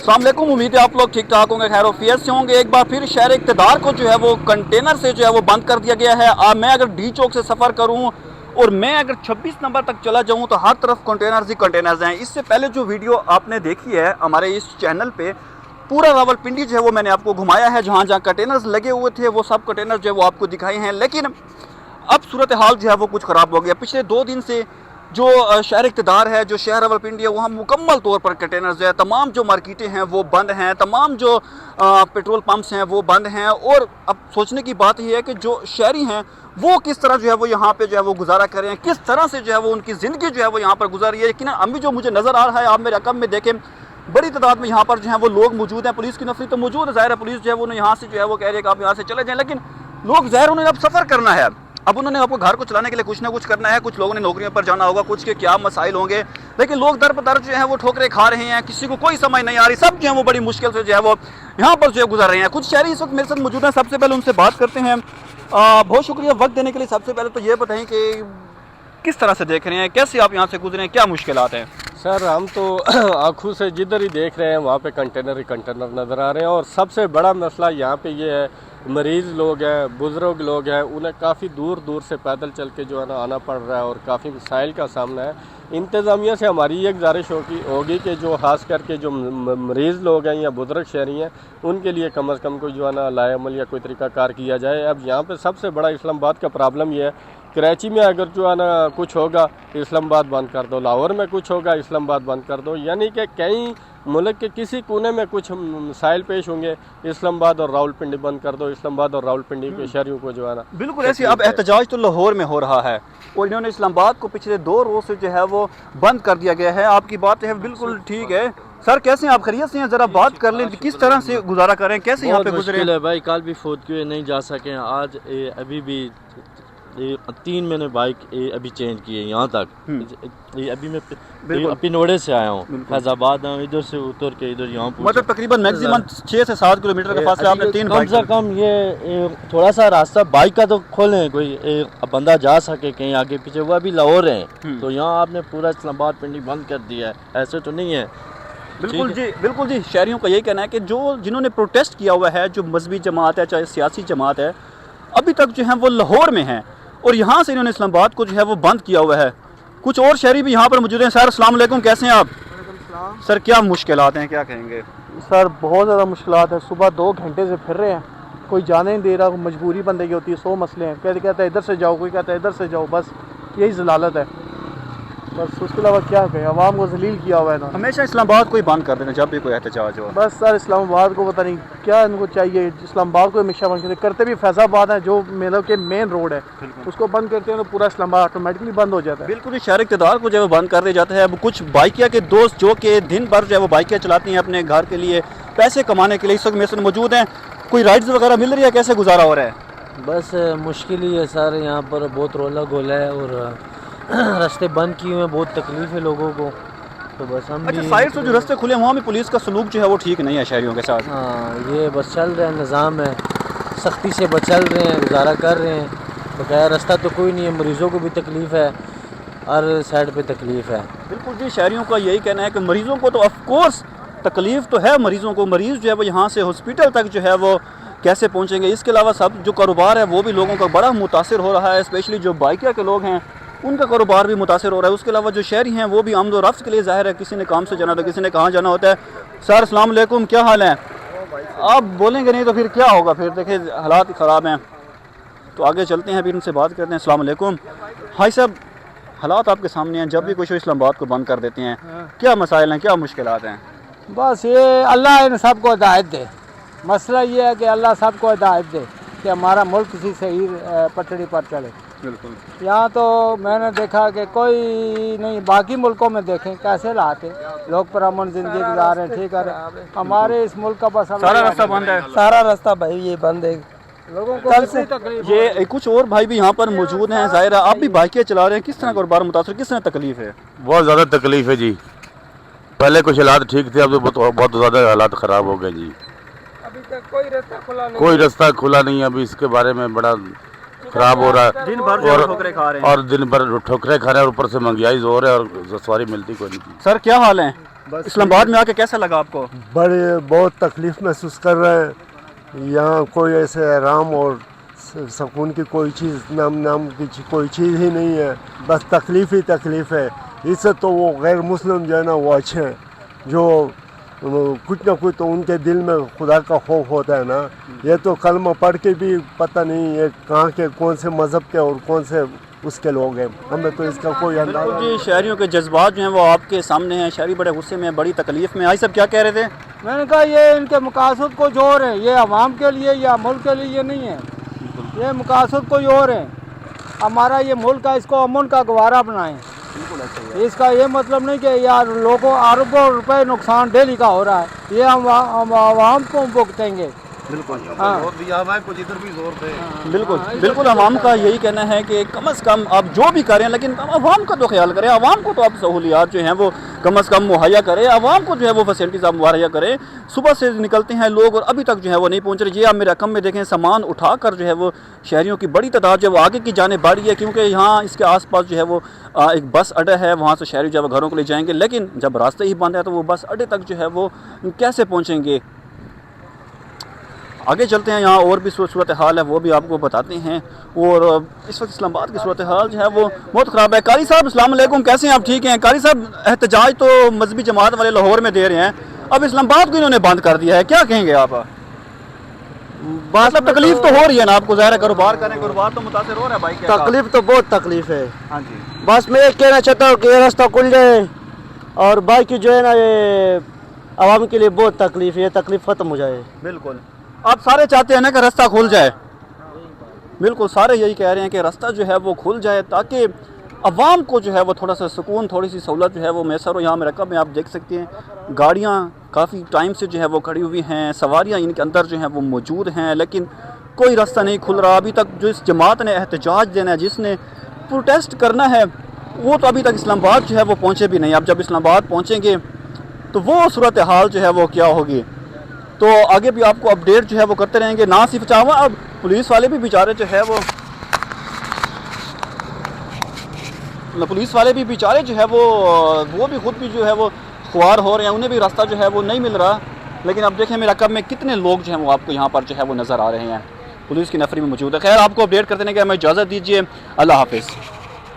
अस्सलाम वालेकुम, उम्मीद है आप लोग ठीक ठाक होंगे, खैर वफियत से होंगे। एक बार फिर शहर इक़्तिदार को जो है वो कंटेनर से जो है वो बंद कर दिया गया है। मैं अगर डी चौक से सफ़र करूं और मैं अगर 26 नंबर तक चला जाऊं तो हर तरफ कंटेनर्स ही कंटेनर्स हैं। इससे पहले जो वीडियो आपने देखी है हमारे इस चैनल पे, पूरा रावलपिंडी जो है वो मैंने आपको घुमाया है, जहाँ जहाँ कंटेनर्स लगे हुए थे वो सब कंटेनर जो है वो आपको दिखाए हैं। लेकिन अब सूरत हाल जो है वो कुछ ख़राब हो गया। पिछले 2 दिन से जो शहर इक़्तिदार है, जो शहर रावलपिंडी है, वहाँ मुकम्मल तौर पर कंटेनर्स जो है, तमाम जो मार्केटें हैं वो बंद हैं, तमाम जो पेट्रोल पंप्स हैं वो बंद हैं। और अब सोचने की बात यह है कि जो शहरी हैं वो किस तरह जो है वो यहाँ पे जो है वो गुजारा कर रहे हैं, किस तरह से जो है वो उनकी ज़िंदगी जो है वो यहाँ पर गुजार रही है। लेकिन अभी जो मुझे नज़र आ रहा है, आप मेरे रकम में देखें, बड़ी तादाद में यहाँ पर जो है वो लोग मौजूद हैं। पुलिस की नफरी तो मौजूद है, ज़ाहिर है पुलिस जो है वो यहाँ से जो है वो कह रही है कि आप यहाँ से चले जाएँ, लेकिन लोग ज़ाहिर उन्होंने अब सफ़र करना है। अब उन्होंने आपको घर को चलाने के लिए कुछ ना कुछ करना है। कुछ लोगों ने नौकरियों पर जाना होगा, कुछ के क्या मसाइल होंगे, लेकिन लोग दर पर दर जो है वो ठोकरें खा रहे हैं। किसी को कोई समझ नहीं आ रही, सब जो है वो बड़ी मुश्किल से जो है वो यहाँ पर जो है गुजार रहे हैं। कुछ शहरी इस वक्त मेरे साथ मौजूद हैं, सबसे पहले उनसे बात करते हैं। बहुत शुक्रिया वक्त देने के लिए। सबसे पहले तो ये बताएं कि किस तरह से देख रहे हैं, कैसे आप यहाँ से गुजरे हैं, क्या मुश्किलात हैं? सर हम तो आँखों से जिधर ही देख रहे हैं वहाँ पे कंटेनर ही कंटेनर नज़र आ रहे हैं। और सबसे बड़ा मसला यहाँ पे ये है, मरीज़ लोग हैं, बुज़ुर्ग लोग हैं, उन्हें काफ़ी दूर दूर से पैदल चल के जो है ना आना पड़ रहा है और काफ़ी मसाइल का सामना है। इंतज़ामिया से हमारी ये गुजारिश होगी कि जो ख़ास करके जो मरीज़ लोग हैं या बुज़ुर्ग शहरी हैं, उनके लिए कम अज़ कम कोई जो है ना लाएअमल या कोई तरीक़ाकार किया जाए। अब यहाँ पे सबसे बड़ा इस्लामाबाद का प्रॉब्लम ये है, कराची में अगर जो है ना कुछ होगा इस्लामाबाद बंद कर दो, लाहौर में कुछ होगा इस्लामाबाद बंद कर दो, यानी कि कई मुल्क के किसी कोने में कुछ मसाइल पेश होंगे, इस्लामाबाद और रावलपिंडी बंद कर दो, इस्लामाबाद और रावलपिंडी के शहरियों को जो है ना बिल्कुल ऐसी। अब एहतजाज तो लाहौर में हो रहा है और इन्होंने इस्लामाबाद को पिछले 2 रोज़ से जो है वो बंद कर दिया गया है। आपकी बात है बिल्कुल ठीक है। सर कैसे हैं आप, खैरियत से हैं? ज़रा बात कर लें, किस तरह से गुजारा करें, कैसे यहाँ पे गुजरे? मुश्किल है भाई, कल भी फोत किए नहीं जा सके, आज अभी भी 3 मैंने बाइक अभी चेंज की है यहाँ तक। अभी मैं पिनोड़े से आया हूँ, फैजाबाद आया हूँ, इधर से उतर के इधर यहाँ मतलब तकरीबन मैक्सिमम 6 से 7 किलोमीटर के फासले आपने 3 कम से कम ये थोड़ा सा रास्ता बाइक का तो खोलें, कोई बंदा जा सके कहीं आगे पीछे। वो अभी लाहौर है तो यहाँ आपने पूरा इस्लामाबाद पिंडी बंद कर दिया है, ऐसे तो नहीं है। बिल्कुल जी, बिल्कुल जी। शहरियों का यही कहना है कि जिन्होंने प्रोटेस्ट किया हुआ है, जो मजहबी जमात है चाहे सियासी जमात है, अभी तक जो है वो लाहौर में हैं और यहाँ से इन्होंने इस्लामाबाद को जो है वो बंद किया हुआ है। कुछ और शहरी भी यहाँ पर मौजूद हैं। सर अस्सलाम वालेकुम, कैसे हैं आप? सर क्या मुश्किलात हैं, क्या कहेंगे? सर बहुत ज़्यादा मुश्किलात है। सुबह 2 घंटे से फिर रहे हैं, कोई जाने नहीं दे रहा, मजबूरी बंदे की होती है। 100 मसले हैं, कहता है इधर से जाओ, कोई कहता है इधर से जाओ, बस यही जलालत है। बस उसके अलावा क्या कहें, आवाम को जलील किया हुआ है ना। हमेशा इस्लामाबाद को ही बंद कर देना जब भी कोई एहतजाज हो। बस सर इस्लामाबाद को पता नहीं क्या इनको चाहिए, इस्लामाबाद को हमेशा बंद करते भी फैज़ाबाद है, जो मतलब के मेन रोड है, उसको बंद करते हैं तो पूरा इस्लामाबाद ऑटोमेटिकली बंद हो जाता है। बिल्कुल शहर इक़्तिदार को जो है बंद कर दिया जाता है। अब कुछ बाइकिया के दोस्त जो कि दिन भर जो है वो बाइकियाँ चलाती हैं अपने घर के लिए, पैसे कमाने के लिए, इस वक्त मेरे साथ मौजूद हैं। कोई राइड्स वगैरह मिल रही है, कैसे गुजारा हो रहा है? बस मुश्किल ही है सर, यहाँ पर बहुत रोला गोला है और रास्ते बंद किए हुए हैं, बहुत तकलीफ है लोगों को। तो बस हम अच्छा, साइड से जो रास्ते खुले हैं वहाँ भी पुलिस का सलूक जो है वो ठीक नहीं है शहरियों के साथ। हाँ, ये बस चल रहा है, निज़ाम है, सख्ती से बस चल रहे हैं, गुजारा कर रहे हैं। तो क्या रास्ता तो कोई नहीं है, मरीज़ों को भी तकलीफ़ है, हर साइड पे तकलीफ़ है। बिल्कुल जी, शहरियों का यही कहना है कि मरीज़ों को तो ऑफकोर्स तकलीफ़ तो है, मरीज़ों को, मरीज़ जो है वो यहाँ से हॉस्पिटल तक जो है वो कैसे पहुँचेंगे। इसके अलावा सब जो कारोबार है वो भी लोगों का बड़ा मुतासिर हो रहा है, स्पेशली जो बाइकिया के लोग हैं उनका कारोबार भी मुतासिर हो रहा है। उसके अलावा जो शहरी हैं वो भी आमद व रफ्त के लिए, ज़ाहिर है किसी ने काम से जाना तो किसी ने कहाँ जाना होता है। सर अस्सलाम वालेकुम, क्या हाल है? आप बोलेंगे नहीं तो फिर क्या होगा, फिर देखिए हालात ख़राब हैं। तो आगे चलते हैं, फिर उनसे बात करते हैं। अस्सलाम वालेकुम। भाई साहब, हालात आपके सामने हैं, जब भी कुछ इस्लामाबाद को बंद कर देते हैं, क्या मसाइल हैं, क्या मुश्किलात हैं? बस ये अल्लाह इन सबको हिदायत दे। मसला ये है कि अल्लाह सबको हिदायत दे कि हमारा मुल्क किसी सही पटड़ी पर चले। बिल्कुल। यहाँ तो मैंने देखा कि कोई नहीं, बाकी मुल्कों में देखें कैसे लाते लोग परअमन ज़िंदगी गुजार रहे हैं, ठीक है। हमारे इस मुल्क का बस सारा रास्ता बंद है, सारा रास्ता भाई ये बंद है, लोगों को कल से ये कुछ और भाई भी यहाँ पर मौजूद हैं। ज़ाहिर है आप भी बाइकें चला रहे हैं, किस तरह कारोबार मुतासर, किस तरह तकलीफ है? बहुत ज़्यादा तकलीफ है जी। पहले कुछ हालात ठीक थे, अब तो बहुत ज़्यादा हालात ख़राब हो गए जी। अभी तक कोई रास्ता खुला नहीं, कोई रास्ता खुला नहीं है, अभी इसके बारे में बड़ा खराब हो रहा है। दिन भर जो ठोकरें खा रहे हैं और दिन भर ठोकरें खा रहे हैं, ऊपर से महंगाई जोर है और सवारी मिलती कोई नहीं। सर क्या हाल है? बस اسلام آباد میں آ کے کیسا لگا آپ کو؟ بڑے بہت تکلیف محسوس کر رہے ہیں. یہاں کوئی ایسے آرام اور سکون کی کوئی چیز نام کی کوئی چیز ہی نہیں ہے. بس تکلیف ہی تکلیف ہے. اس سے تو وہ غیر مسلم جو ہے نا وہ اچھے ہیں, جو کچھ نہ کچھ تو ان کے دل میں خدا کا خوف ہوتا ہے نا. یہ تو کلمہ پڑھ کے بھی پتہ نہیں یہ کہاں کے کون سے مذہب کے اور کون سے اس کے لوگ ہیں. ہمیں تو اس کا کوئی اندازہ جی شہریوں کے جذبات جو ہیں وہ آپ کے سامنے ہیں. شہری بڑے غصے میں ہیں, بڑی تکلیف میں. آئی صاحب کیا کہہ رہے تھے؟ میں نے کہا یہ ان کے مقاصد کچھ اور ہیں, یہ عوام کے لیے یا ملک کے لیے یہ نہیں ہے. یہ مقاصد کوئی اور ہیں. ہمارا یہ ملک ہے, اس کو امن کا گوارا بنائیں. اس کا یہ مطلب نہیں کہ یار لوگوں اربوں روپے نقصان ڈیلی کا ہو رہا ہے, یہ ہم عوام کو بھگتیں گے. بالکل بالکل عوام کا یہی کہنا ہے کہ کم از کم آپ جو بھی کریں لیکن عوام کا تو خیال کریں. عوام کو تو آپ سہولیات جو ہیں وہ کم از کم مہیا کریں. عوام کو جو ہے وہ فیسلٹیز آپ مہیا کریں. صبح سے نکلتے ہیں لوگ اور ابھی تک جو ہے وہ نہیں پہنچ رہے. یہ آپ میرے رقم میں دیکھیں, سامان اٹھا کر جو ہے وہ شہریوں کی بڑی تعداد جو ہے وہ آگے کی جانب بڑھی ہے, کیونکہ یہاں اس کے آس پاس جو ہے وہ ایک بس اڈا ہے, وہاں سے شہری جو ہے وہ گھروں کو لے جائیں گے. لیکن جب راستے ہی بند ہے تو وہ بس اڈے تک جو ہے وہ کیسے پہنچیں گے؟ آگے چلتے ہیں, یہاں اور بھی صورتحال ہے وہ بھی آپ کو بتاتے ہیں. اور اس وقت اسلام آباد کی صورتحال جو ہے وہ بہت خراب ہے. قاری صاحب السلام علیکم, کیسے ہیں آپ؟ ٹھیک ہیں قاری صاحب. احتجاج تو مذہبی جماعت والے لاہور میں دے رہے ہیں, اب اسلام آباد کو انہوں نے بند کر دیا ہے, کیا کہیں گے آپ؟ مطلب تکلیف تو ہو رہی ہے نا آپ کو, ظاہر ہے کاروبار کریں, کاروبار تو متاثر ہو رہا ہے بھائی. تکلیف تو بہت تکلیف ہے. ہاں جی بس میں یہ کہنا چاہتا ہوں کہ یہ راستہ کھل جائے, اور باقی جو ہے نا یہ عوام کے لیے بہت تکلیف ہے, یہ تکلیف ختم ہو جائے. بالکل آپ سارے چاہتے ہیں نا کہ راستہ کھل جائے. بالکل سارے یہی کہہ رہے ہیں کہ راستہ جو ہے وہ کھل جائے تاکہ عوام کو جو ہے وہ تھوڑا سا سکون, تھوڑی سی سہولت جو ہے وہ میسر ہو. یہاں میں رقم میں آپ دیکھ سکتے ہیں گاڑیاں کافی ٹائم سے جو ہے وہ کھڑی ہوئی ہیں, سواریاں ان کے اندر جو ہیں وہ موجود ہیں, لیکن کوئی راستہ نہیں کھل رہا. ابھی تک جو اس جماعت نے احتجاج دینا ہے, جس نے پروٹیسٹ کرنا ہے, وہ تو ابھی تک اسلام آباد جو ہے وہ پہنچے بھی نہیں. اب جب اسلام آباد پہنچیں گے تو وہ صورتحال جو ہے وہ کیا ہوگی. تو آگے بھی آپ کو اپڈیٹ جو ہے وہ کرتے رہیں گے. نہ صرف چاہوں, اب پولیس والے بھی بیچارے جو ہے وہ بھی خود بھی جو ہے وہ خوار ہو رہے ہیں, انہیں بھی راستہ جو ہے وہ نہیں مل رہا. لیکن اب دیکھیں میرا کب میں کتنے لوگ جو ہیں وہ آپ کو یہاں پر جو ہے وہ نظر آ رہے ہیں, پولیس کی نفری میں موجود ہے. خیر آپ کو اپڈیٹ کرتے ہیں کہ ہمیں اجازت دیجیے. اللہ حافظ.